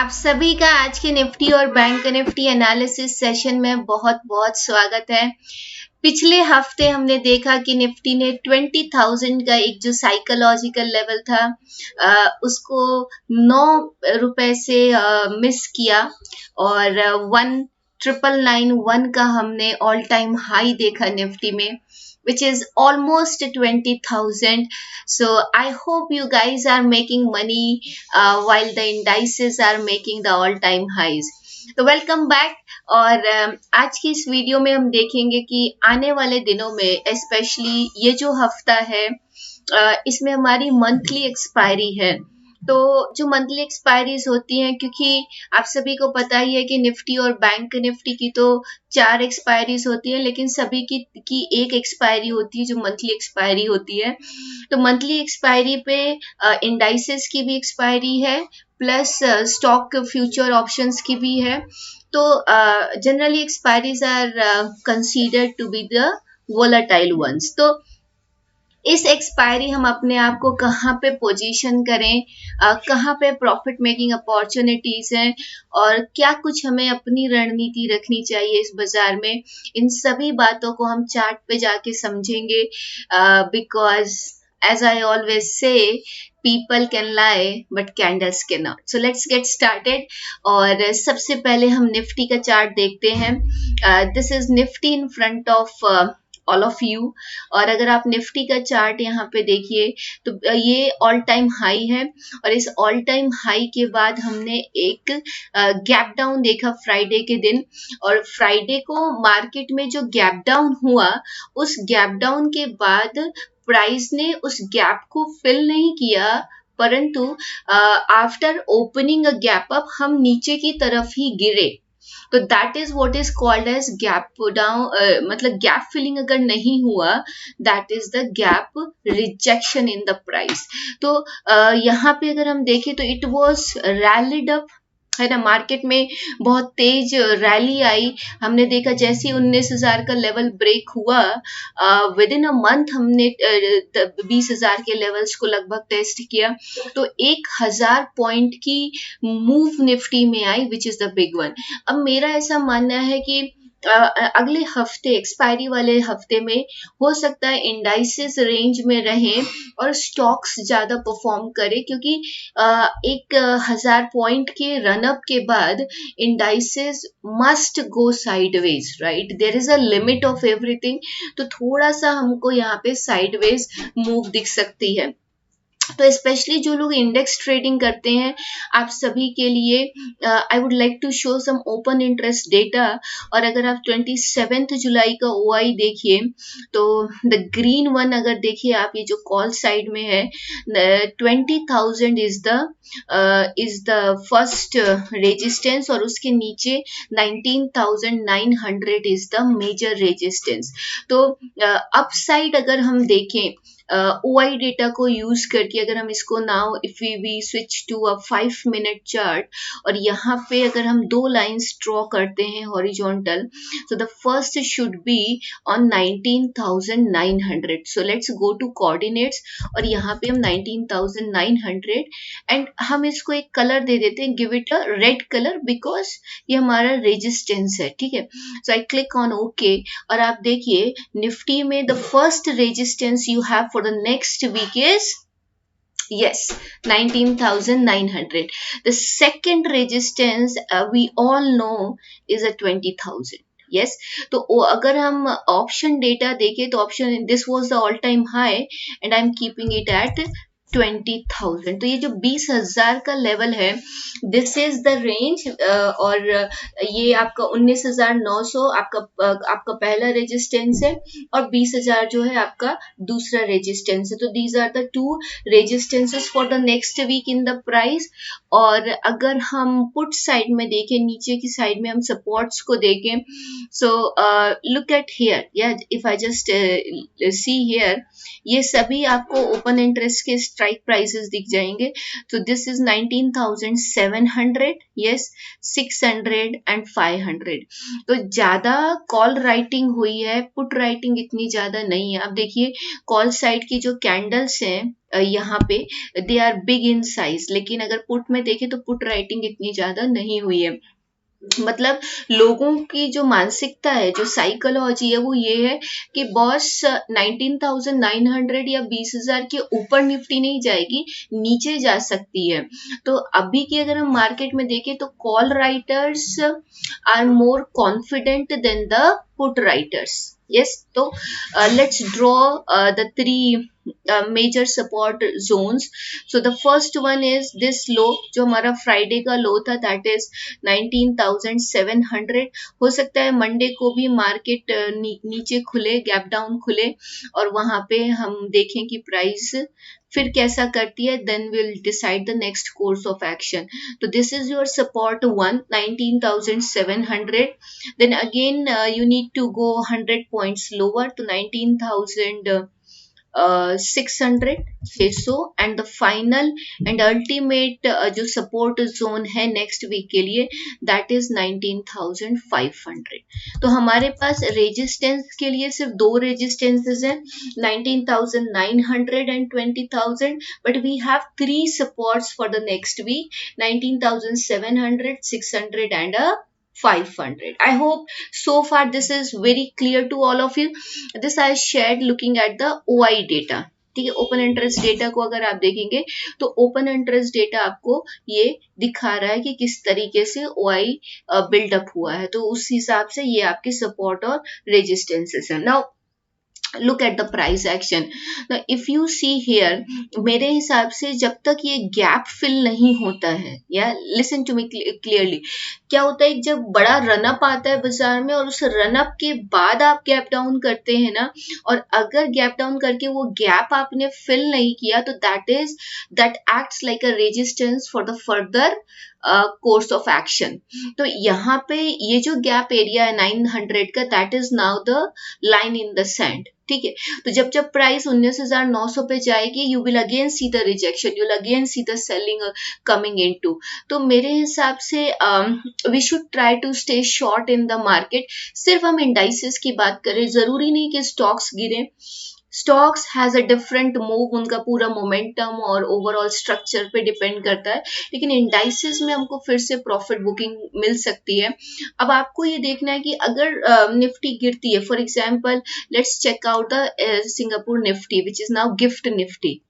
आप सभी का आज के निफ्टी और बैंक निफ्टी एनालिसिस सेशन में बहुत बहुत स्वागत है। पिछले हफ्ते हमने देखा कि निफ्टी ने 20,000 का एक जो साइकोलॉजिकल लेवल था उसको 9 रुपए से मिस किया और 19,991 का हमने ऑल टाइम हाई देखा निफ्टी में, which is almost 20,000. So I hope you guys are making money while the indices are making the all time highs. तो वेलकम बैक। और आज की इस वीडियो में हम देखेंगे कि आने वाले दिनों में स्पेशली ये जो हफ्ता है इसमें हमारी मंथली एक्सपायरी है। तो जो मंथली एक्सपायरीज होती हैं, क्योंकि आप सभी को पता ही है कि निफ्टी और बैंक निफ्टी की तो 4 एक्सपायरीज होती है, लेकिन सभी की एक एक्सपायरी होती है जो मंथली एक्सपायरी होती है। तो मंथली एक्सपायरी पे इंडाइसेस की भी एक्सपायरी है, प्लस स्टॉक फ्यूचर ऑप्शंस की भी है। तो generally expiries are considered to be the volatile ones. तो इस एक्सपायरी हम अपने आप को कहाँ पे पोजीशन करें, कहाँ पे प्रॉफिट मेकिंग अपॉर्चुनिटीज हैं और क्या कुछ हमें अपनी रणनीति रखनी चाहिए इस बाजार में, इन सभी बातों को हम चार्ट पे जाके समझेंगे। Because as I always say, people can lie but candles cannot. So let's get started. और सबसे पहले हम निफ्टी का चार्ट देखते हैं। This is Nifty in front of all of you. और अगर आप निफ्टी का चार्ट यहाँ पे देखिए तो ये ऑल टाइम हाई है और इस ऑल टाइम हाई के बाद हमने एक गैप डाउन देखा फ्राइडे के दिन। और फ्राइडे को मार्केट में जो गैप डाउन हुआ, उस गैप डाउन के बाद प्राइस ने उस गैप को फिल नहीं किया, परंतु after opening a gap up हम नीचे की तरफ ही गिरे। तो that is what is called age gap down. मतलब गैप फिलिंग अगर नहीं हुआ, that is the gap rejection in the price. तो यहाँ पे अगर हम देखें तो इट वाज रैलिड अप, है ना। मार्केट में बहुत तेज रैली आई। हमने देखा जैसे 19,000 का लेवल ब्रेक हुआ, विद इन अ मंथ हमने 20,000 के लेवल्स को लगभग टेस्ट किया। तो 1,000 पॉइंट की मूव निफ्टी में आई, which is the big one. अब मेरा ऐसा मानना है कि अगले हफ्ते, एक्सपायरी वाले हफ्ते में हो सकता है इंडाइसेस रेंज में रहें और स्टॉक्स ज्यादा परफॉर्म करें, क्योंकि 1,000 पॉइंट के रनअप के बाद indices must go sideways, right. There is a limit of everything. तो थोड़ा सा हमको यहाँ पे साइडवेज मूव दिख सकती है। तो स्पेशली जो लोग इंडेक्स ट्रेडिंग करते हैं, आप सभी के लिए I would like to show some open interest data. और अगर आप 27 जुलाई का ओआई देखिए तो द ग्रीन वन अगर देखिए आप, ये जो कॉल साइड में है, 20,000 इज द फर्स्ट रेजिस्टेंस और उसके नीचे 19,900 इज द मेजर रेजिस्टेंस। तो अपसाइड अगर हम देखें OI डेटा को यूज करके, अगर हम इसको now if we switch to a 5 minute chart और यहाँ पे अगर हम 2 लाइंस ड्रॉ करते हैं horizontal, so the first should be on 19,900. So let's go to coordinates और यहाँ पे हम 19,900 एंड हम इसको एक कलर दे देते हैं, give it a red colour, because ये हमारा रेजिस्टेंस है, ठीक है। So I click on okay और आप देखिए निफ्टी में the first resistance you have for the next week is yes 19,900. The second resistance we all know is a 20,000. yes, तो अगर हम ऑप्शन डेटा देखें तो option this was the all time high and I am keeping it at 20,000। तो ये जो 20,000 का level है, दिस इज द रेंज। और ये आपका 19,900 आपका पहला रेजिस्टेंस है और 20,000 जो है आपका दूसरा रेजिस्टेंस है। तो these are the 2 resistances for the next week in the price. और अगर हम पुट साइड में देखें, नीचे की साइड में हम सपोर्ट्स को देखें, सो लुक एट हियर, या if I just see here, ये सभी आपको ओपन इंटरेस्ट के स्ट्राइक प्राइसेस दिख जाएंगे। तो दिस इज 19,700 700, यस 600 एंड 500। तो ज्यादा कॉल राइटिंग हुई है, पुट राइटिंग इतनी ज्यादा नहीं है। अब देखिए कॉल साइड की जो कैंडल्स हैं यहाँ पे they are big in size, लेकिन अगर पुट में देखें तो पुट राइटिंग इतनी ज्यादा नहीं हुई है। मतलब लोगों की जो मानसिकता है, जो साइकोलॉजी है, वो ये है कि बॉस 19,900 या 20,000 के ऊपर निफ्टी नहीं जाएगी, नीचे जा सकती है। तो अभी की अगर हम मार्केट में देखें तो call writers are more confident than the put writers. yes, तो let's draw the three major support zones. So the first one is this low, जो हमारा फ्राइडे का लो था, that is 19,700। हो सकता है मंडे को भी मार्केट नीचे खुले, गैप डाउन खुले, और वहां पे हम देखें कि प्राइस फिर कैसा करती है, then we'll decide the next course of action. तो this is your support 1, 19,700. Then again you need to go 100 points lower to 19,600, and the final and ultimate जो सपोर्ट जोन है नेक्स्ट वीक के लिए, that is 19,500। तो हमारे पास resistance के लिए सिर्फ दो रेजिस्टेंसेस हैं, 19,900 and 20,000, but we have three supports for the next week, 19,700, 600 and 500. I hope so far this is very clear to all of you. This I shared looking at the OI data. ठीक है, open interest data को अगर आप देखेंगे तो open interest data आपको ये दिखा रहा है कि किस तरीके से OI बिल्डअप हुआ है। तो उस हिसाब से ये आपके सपोर्ट और रेजिस्टेंसेस है। Now look at the price action. Now if you see here, मेरे हिसाब से जब तक ये गैप फिल नहीं होता है, या listen to me clearly, क्या होता है जब बड़ा रनअप आता है बाजार में और उस रनअप के बाद आप गैप डाउन करते हैं ना, और अगर गैप डाउन करके वो गैप आपने फिल नहीं किया तो that acts like a resistance for the further course of action. तो यहाँ पे ये जो गैप एरिया है 900 का, that is now the line in the sand. ठीक है, तो जब जब प्राइस 19,900 पे जाएगी, you will again see the rejection, you will again see the selling coming into. तो मेरे हिसाब से we should try to stay short in the market. सिर्फ हम इंडाइसेस की बात करें, जरूरी नहीं कि स्टॉक्स गिरे। Stocks has a different move, उनका पूरा मोमेंटम और ओवरऑल स्ट्रक्चर पे डिपेंड करता है, लेकिन इंडाइसेस में हमको फिर से प्रॉफिट बुकिंग मिल सकती है। अब आपको ये देखना है कि अगर निफ्टी गिरती है, for example let's check out the Singapore Nifty which is now GIFT Nifty.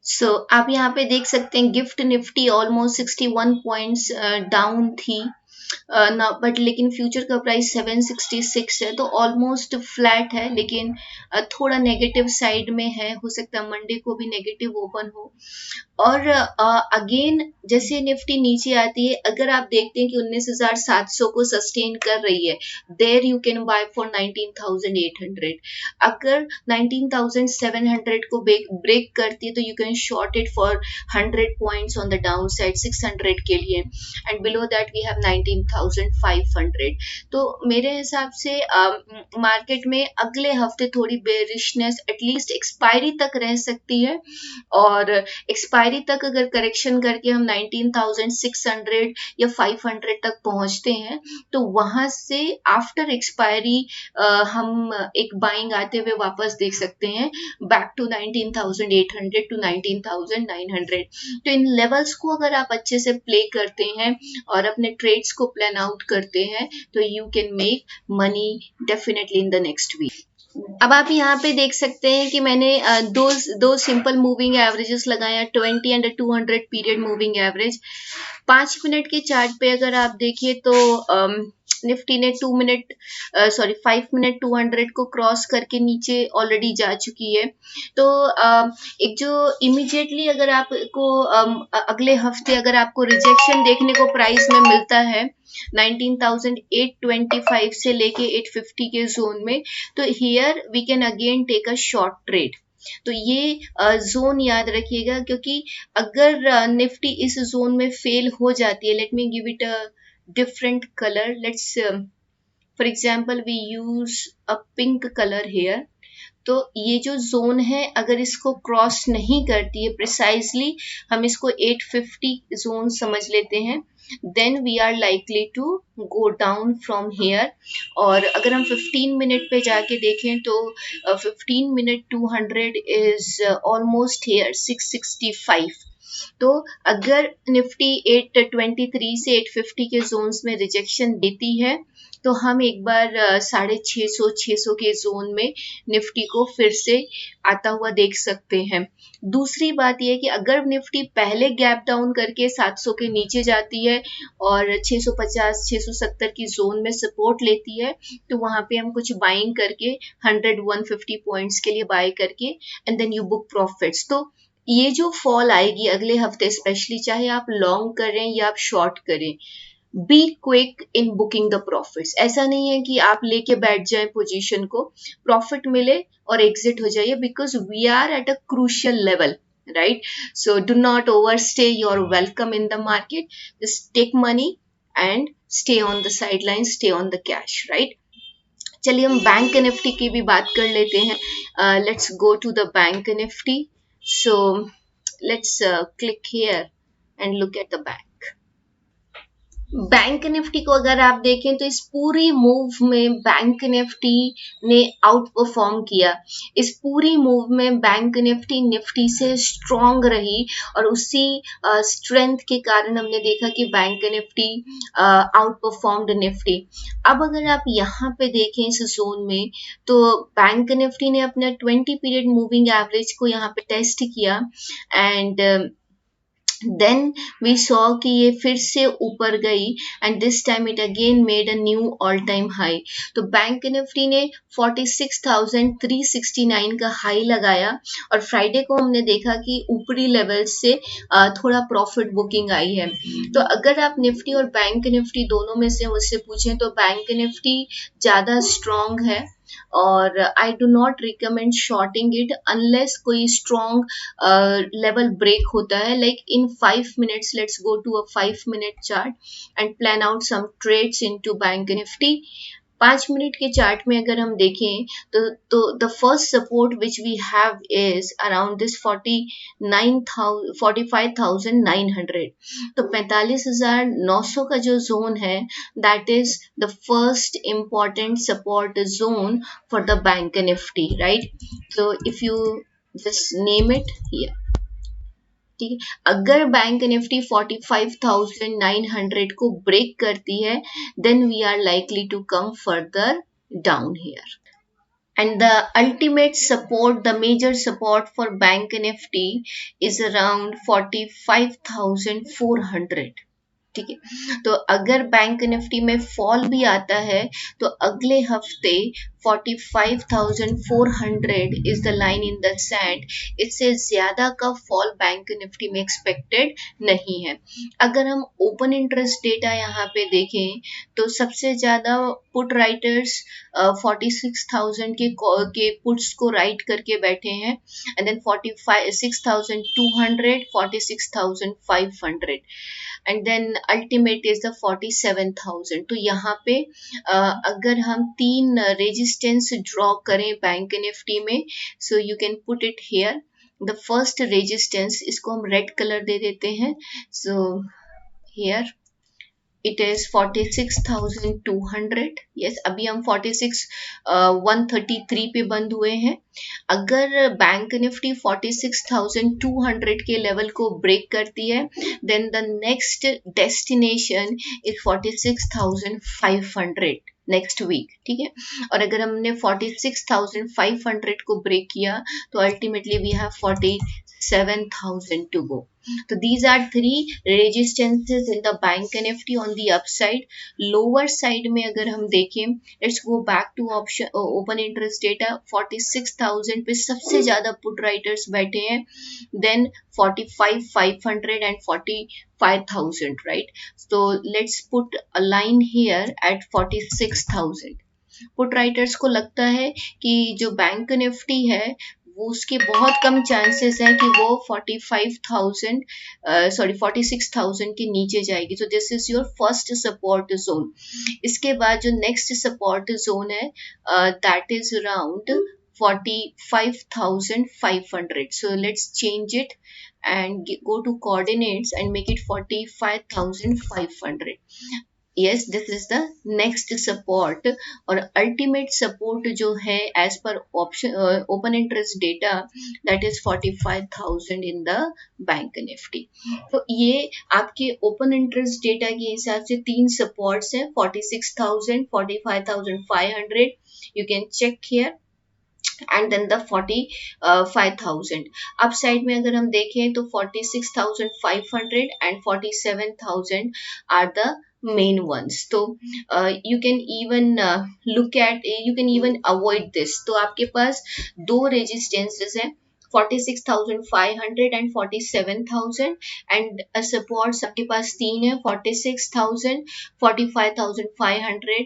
So आप यहाँ पे देख सकते हैं GIFT Nifty almost 61 points down थी ना, बट लेकिन फ्यूचर का प्राइस 766 है, तो ऑलमोस्ट फ्लैट है, लेकिन थोड़ा नेगेटिव साइड में है। हो सकता है मंडे को भी नेगेटिव ओपन हो। और अगेन जैसे निफ्टी नीचे आती है, अगर आप देखते हैं कि 19,700 को सस्टेन कर रही है, there you can buy for 19,800। अगर 19,700 को ब्रेक करती है तो you can short it for 100 points on the down side 600 के लिए, and below that we have 19,500। तो मेरे हिसाब से मार्केट में अगले हफ्ते थोड़ी बेरिशनेस एटलीस्ट एक्सपायरी तक रह सकती है, और एक्सपायरी तक अगर करेक्शन करके हम 19,600 या 500 तक पहुंचते हैं, तो वहां से आफ्टर एक्सपायरी हम एक बाइंग आते हुए वापस देख सकते हैं बैक टू 19,800 टू 19,900। तो इन लेवल्स को अगर आप अच्छे से प्ले करते हैं और अपने ट्रेड्स को प्लान आउट करते हैं, तो you can make money definitely in the next week. अब आप यहाँ पे देख सकते हैं कि मैंने दो सिंपल मूविंग एवरेजेस लगाए, 20 and 200 period moving average. 5 minute के चार्ट पे अगर आप देखिए तो निफ्टी ने 5 मिनट 200 को क्रॉस करके नीचे ऑलरेडी जा चुकी है। तो एक जो इमीडिएटली अगर आपको अगले हफ्ते अगर आपको रिजेक्शन देखने को प्राइस में मिलता है 19,825 से लेके 850 के जोन में, तो here we can again take a short trade. तो ये जोन याद रखिएगा, क्योंकि अगर निफ्टी इस जोन में फेल हो जाती है, let me give it a different color. Let's for example we use a pink color here. तो ये जो जोन है अगर इसको क्रॉस नहीं करती है प्रिसाइजली, हम इसको 850 जोन समझ लेते हैं, then we are likely to go down from here. और अगर हम 15 मिनट पे जाके देखें तो 15 मिनट 200 इज ऑलमोस्ट हेयर 665। तो अगर निफ्टी 823 से 850 के जोन्स में रिजेक्शन देती है तो हम एक बार 650 के जोन में निफ्टी को फिर से आता हुआ देख सकते हैं। दूसरी बात यह कि अगर निफ्टी पहले गैप डाउन करके 700 के नीचे जाती है और 650 670 की जोन में सपोर्ट लेती है तो वहां पे हम कुछ बाइंग करके 100 150 पॉइंट्स के लिए बाय करके and then you book profits. तो ये जो फॉल आएगी अगले हफ्ते स्पेशली, चाहे आप लॉन्ग करें या आप शॉर्ट करें, be quick in booking the profits. ऐसा नहीं है कि आप लेके बैठ जाएं पोजीशन को, प्रॉफिट मिले और एग्जिट हो जाइए, because we are at a crucial level, right? So do not overstay your welcome in the market, just take money and stay on the side line, stay on the cash, right? चलिए हम bank Nifty की भी बात कर लेते हैं। Let's go to the bank Nifty. So let's click here and look at the bank. Bank Nifty को अगर आप देखें तो इस पूरी मूव में बैंक निफ्टी ने आउट परफॉर्म किया। इस पूरी मूव में बैंक निफ्टी से स्ट्रॉन्ग रही और उसी स्ट्रेंथ के कारण हमने देखा कि bank Nifty out performed Nifty. अब अगर आप यहाँ पे देखें इस जोन में तो बैंक निफ्टी ने अपना 20 पीरियड मूविंग एवरेज को यहाँ पे टेस्ट किया एंड देन वी सॉ कि ये फिर से ऊपर गई and this time it again made a knew all time high. तो बैंक निफ्टी ने 46,369 का हाई लगाया और फ्राइडे को हमने देखा कि ऊपरी लेवल से थोड़ा प्रॉफिट बुकिंग आई है। तो अगर आप निफ्टी और बैंक निफ्टी दोनों में से मुझसे पूछें तो बैंक निफ्टी ज़्यादा स्ट्रॉन्ग है और I do not recommend shorting it unless कोई स्ट्रॉन्ग लेवल ब्रेक होता है। Like in 5 minutes let's go to a 5 minute chart and plan out some trades into bank Nifty. 5 minute के chart में अगर हम देखें तो the first support which we have is around this 45,900। तो 45,900 का जो जोन है that is the first important support zone for the bank Nifty, right? So if you just name it here, ठीक है? अगर बैंक निफ्टी 45,900 को break करती है then we are likely to come further down here and the ultimate support, the major support for bank nifty is around 45,400, ठीक है? तो अगर बैंक निफ्टी में फॉल भी आता है तो अगले हफ्ते 45,400 is the line in the sand. इससे ज्यादा का फॉल बैंक निफ्टी में एक्सपेक्टेड नहीं है। अगर हम ओपन इंटरेस्ट डेटा यहाँ पे देखें तो सबसे ज्यादा पुट राइटर्स 46,000 के पुट्स को राइट करके बैठे हैं and then 46,200 46,500 and then ultimate is the 47,000। तो यहाँ पे अगर हम 3 रेजिस्टेंस ड्रॉ करें बैंक निफ्टी में, so you can put it here. The first resistance, इसको हम रेड कलर दे देते हैं, so here it is 46,200। Yes, अभी हम 133 पे बंद हुए हैं। अगर बैंक निफ्टी 46,200 के लेवल को ब्रेक करती है then the next destination is 46,500 next week, ठीक है? और अगर हमने 46,500 को ब्रेक किया तो अल्टीमेटली वी हैव 47,000 टू गो। So these are 3 resistances in the bank nifty on the upside. Lower side में अगर हम देखें, let's go back to option open interest data, 46,000 पे सबसे ज्यादा put writers बैठे हैं, then 45,500 and 45,000, right? So let's put a line here at 46,000. Put writers को लगता है कि जो बैंक निफ्टी है वो उसके बहुत कम चांसेस हैं कि वो 46,000 के नीचे जाएगी। तो this is your first support zone. इसके बाद जो नेक्स्ट सपोर्ट जोन है that is around 45,500. So let's change it and go to coordinates and make it 45,500. yes, this is the next support और ultimate support जो है as per option open interest data, that is 45,000 in the bank nifty. तो ये आपके open interest data के हिसाब से तीन supports हैं, 46,000, 45,500, you can check here, and then the 45,000. Up side में अगर हम देखें तो 46,500 and 47,000 are the main ones. तो you can even you can even avoid this. तो आपके पास दो resistances हैं, 46,500 and 47,000, and supports आपके पास तीन है, 46,000, 45,500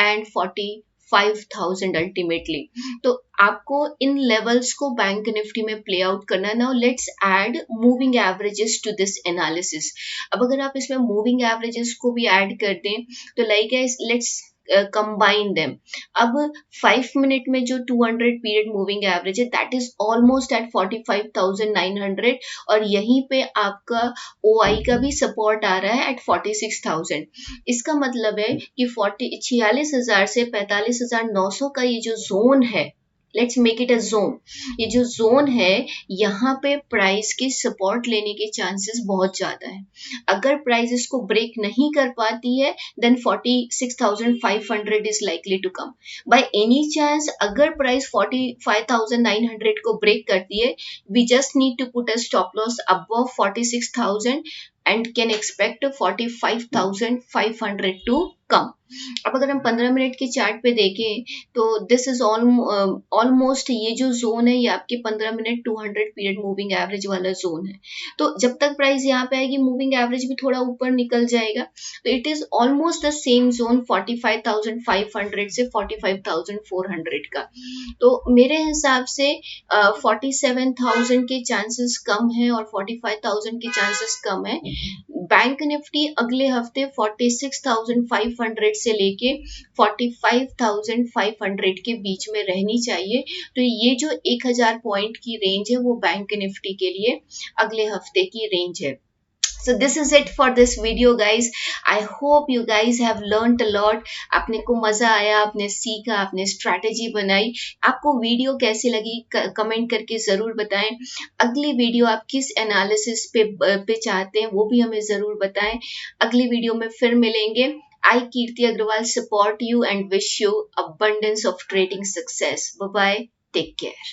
and 45,000 अल्टीमेटली. तो आपको इन लेवल्स को बैंक निफ्टी में प्ले आउट करना है. Now let's add moving averages to this analysis. अब अगर आप इसमें मूविंग एवरेजेस को भी ऐड कर दें तो लाइक लेट्स कंबाइन देम. अब 5 मिनट में जो 200 पीरियड मूविंग एवरेज है, दैट इज ऑलमोस्ट एट 45,900, और यहीं पे आपका OI का भी सपोर्ट आ रहा है एट 46,000. इसका मतलब है कि 46,000 से 45,900 का ये जो जोन है, let's make it a zone. ये जो जोन है यहाँ पे प्राइस के सपोर्ट लेने के चांसेस बहुत ज्यादा है. अगर प्राइस इसको ब्रेक नहीं कर पाती है then 46,500 is likely to come. By any chance अगर प्राइस 45,900 को ब्रेक करती है, we just need to put a stop loss above 46,000 and can expect 45,500 to come. अब अगर हम 15 मिनट के चार्ट पे देखें तो दिस इज ऑलमोस्ट ये जो जोन है ये आपके 15 मिनट 200 पीरियड मूविंग एवरेज वाला जोन है. तो जब तक प्राइस यहाँ पे आएगी मूविंग एवरेज भी थोड़ा ऊपर निकल जाएगा. तो it is almost the same zone 45,500 से 45,400 का. तो मेरे हिसाब से 47,000 के चांसेस कम है और 45,000 के चांसेस कम है. बैंक निफ्टी अगले हफ्ते 46,500 से लेके 45,500 के बीच में रहनी चाहिए. तो ये जो 1,000 पॉइंट की रेंज है वो बैंक निफ्टी के लिए अगले हफ्ते की रेंज है. So this is it for this video guys. I hope you guys have learned a lot. आपने को मजा आया, आपने सीखा, आपने स्ट्रैटेजी बनाई. आपको वीडियो कैसी लगी कमेंट करके जरूर बताएं. अगली वीडियो आप किस एनालिसिस पे चाहते हैं वो भी हमें जरूर बताएं. अगली वीडियो में फिर मिलेंगे. I Kirti Agrawal support you and wish you abundance of trading success. Bye bye. Take care.